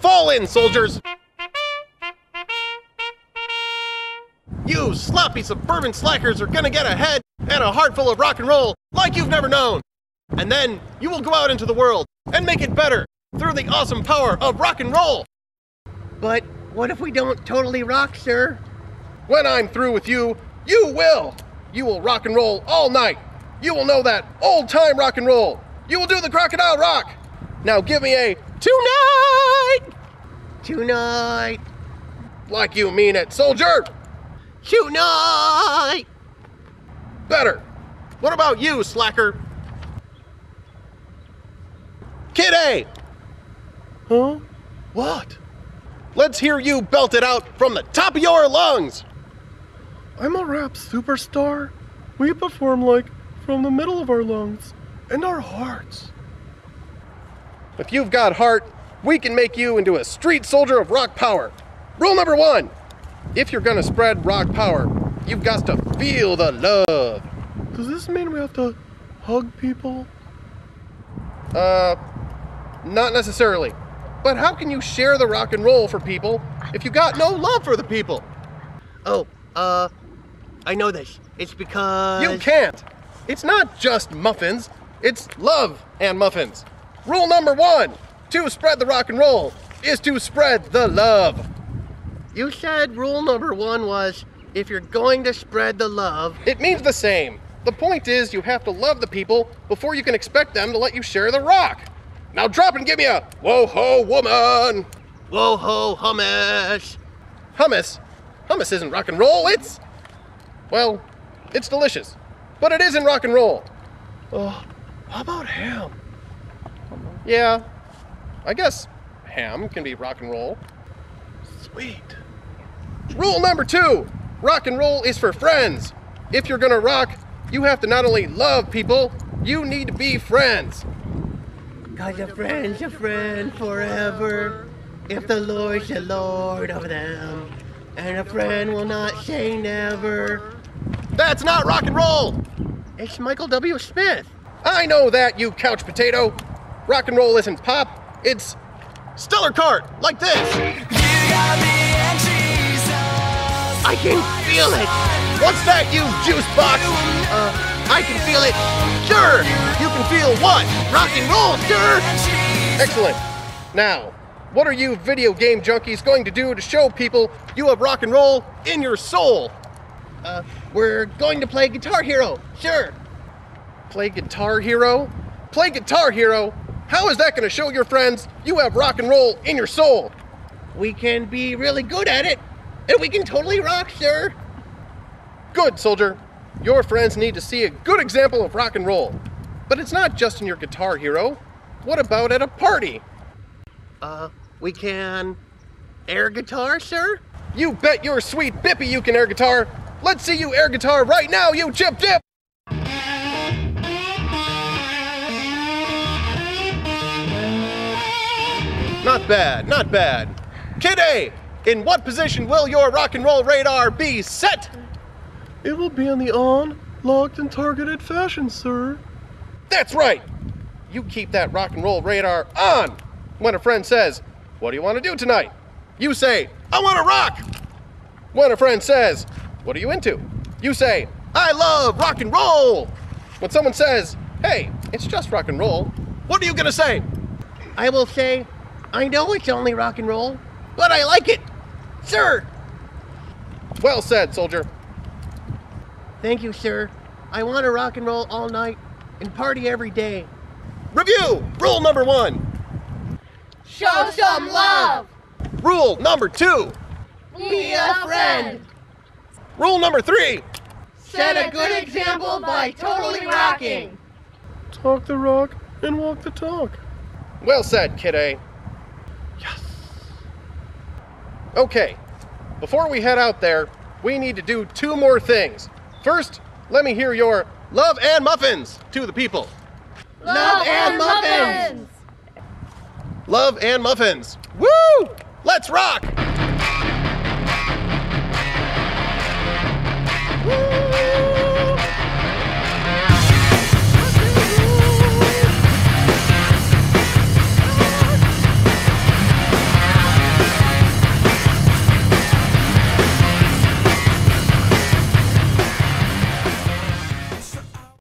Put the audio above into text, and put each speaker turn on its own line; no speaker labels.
Fall in, soldiers! You sloppy suburban slackers are gonna get a head and a heart full of rock and roll like you've never known. And then you will go out into the world and make it better through the awesome power of rock and roll.
But what if we don't totally rock, sir?
When I'm through with you, you will. You will rock and roll all night. You will know that old-time rock and roll. You will do the crocodile rock. Now give me a tonight.
Tonight.
Like you mean it, soldier.
Tonight.
Better. What about you, slacker? Kid A.
Huh?
What? Let's hear you belt it out from the top of your lungs.
I'm a rap superstar. We perform like from the middle of our lungs and our hearts.
If you've got heart, we can make you into a street soldier of rock power. Rule number 1. If you're gonna spread rock power, you've got to feel the love.
Does this mean we have to hug people?
Not necessarily. But how can you share the rock and roll for people if you got no love for the people?
Oh, I know this. It's because...
You can't. It's not just muffins. It's love and muffins. Rule number 1, to spread the rock and roll, is to spread the love.
You said rule number 1 was, if you're going to spread the love...
It means the same. The point is you have to love the people before you can expect them to let you share the rock. Now drop and give me a whoa-ho woman.
Whoa-ho hummus.
Hummus? Hummus isn't rock and roll, it's... Well, it's delicious. But it isn't rock and roll.
How about ham?
Yeah, I guess ham can be rock and roll.
Sweet.
Rule number 2, rock and roll is for friends. If you're gonna rock, you have to not only love people, you need to be friends.
'Cause a friend's a friend forever, if the Lord's the Lord of them, and a friend will not say never.
That's not rock and roll.
It's Michael W. Smith.
I know that, you couch potato. Rock and roll isn't pop, it's stellar cart, like this.
I can feel it.
What's that, you juice box?
I can feel it.
Sure, you can feel what? Rock and roll, sure. Excellent. Now, what are you video game junkies going to do to show people you have rock and roll in your soul?
We're going to play Guitar Hero, sure.
Play Guitar Hero? Play Guitar Hero? How is that going to show your friends you have rock and roll in your soul?
We can be really good at it, and we can totally rock, sir.
Good, soldier. Your friends need to see a good example of rock and roll. But it's not just in your Guitar Hero. What about at a party?
We can air guitar, sir?
You bet your sweet bippy you can air guitar. Let's see you air guitar right now, you chip dip! Not bad, not bad. Kid A, in what position will your rock and roll radar be set?
It will be in the on, locked, and targeted fashion, sir.
That's right. You keep that rock and roll radar on. When a friend says, "What do you want to do tonight?" You say, "I want to rock." When a friend says, "What are you into?" You say, "I love rock and roll." When someone says, "Hey, it's just rock and roll," what are you gonna say?
I will say, I know it's only rock and roll, but I like it, sir.
Well said, soldier.
Thank you, sir. I want to rock and roll all night and party every day.
Review! Rule number 1.
Show some love.
Rule number 2.
Be a friend.
Rule number 3.
Set a good example by totally rocking.
Talk the rock and walk the talk.
Well said, Kid A.
Yes.
Okay, before we head out there, we need to do 2 more things. First, let me hear your love and muffins to the people.
Love and muffins.
Love and muffins. Woo! Let's rock!